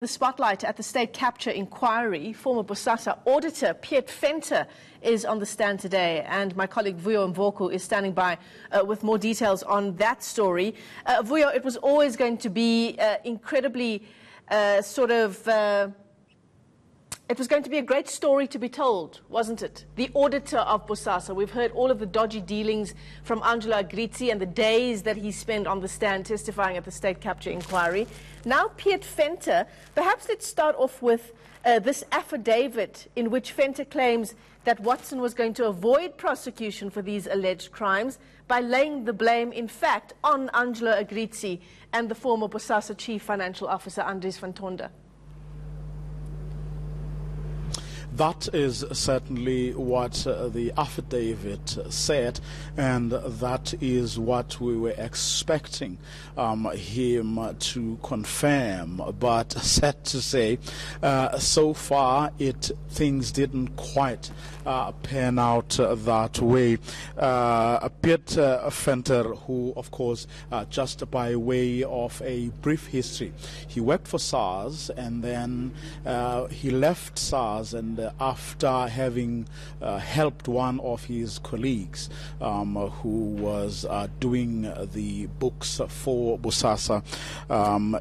The spotlight at the state capture inquiry. Former Bosasa auditor Peet Venter is on the stand today, and my colleague Vuyo Mvoku is standing by with more details on that story. Vuyo, it was always going to be incredibly it was going to be a great story to be told, wasn't it? The auditor of Bosasa. We've heard all of the dodgy dealings from Angelo Agrizzi and the days that he spent on the stand testifying at the state capture inquiry. Now Peet Venter, perhaps let's start off with this affidavit in which Venter claims that Watson was going to avoid prosecution for these alleged crimes by laying the blame, in fact, on Angelo Agrizzi and the former Bosasa chief financial officer, Andries van Tonder. That is certainly what the affidavit said, and that is what we were expecting him to confirm. But sad to say, so far things didn't quite pan out that way. Peet Venter, who of course, just by way of a brief history, he worked for SARS and then he left SARS, and after having helped one of his colleagues who was doing the books for Bosasa,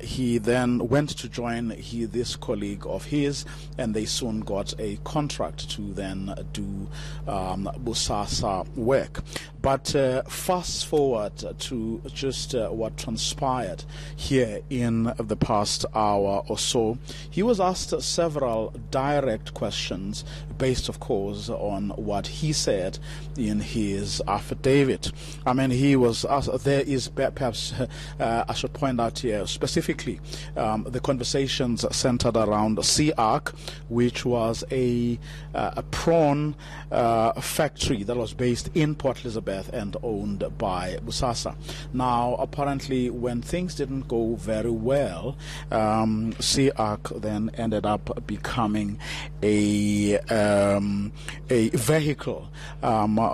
he then went to join this colleague of his, and they soon got a contract to then do Bosasa work. But fast forward to just what transpired here in the past hour or so. He was asked several direct questions based, of course, on what he said in his affidavit. I mean, he was asked, there is perhaps, I should point out here specifically, the conversations centered around Sea-Ark, which was a prawn factory that was based in Port Elizabeth and owned by Bosasa. Now, apparently, when things didn't go very well, Sea-Ark then ended up becoming a vehicle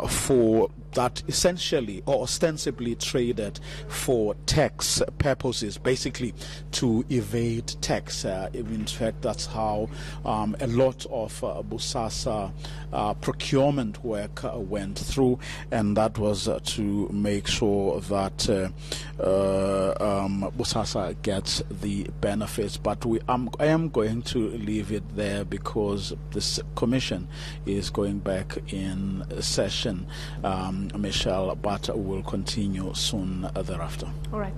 for that essentially or ostensibly traded for tax purposes, basically to evade tax. In fact, that's how a lot of Bosasa procurement work went through, and that was to make sure that Bosasa gets the benefits. But I am going to leave it there because this commission is going back in session, Michelle, but will continue soon thereafter. All right.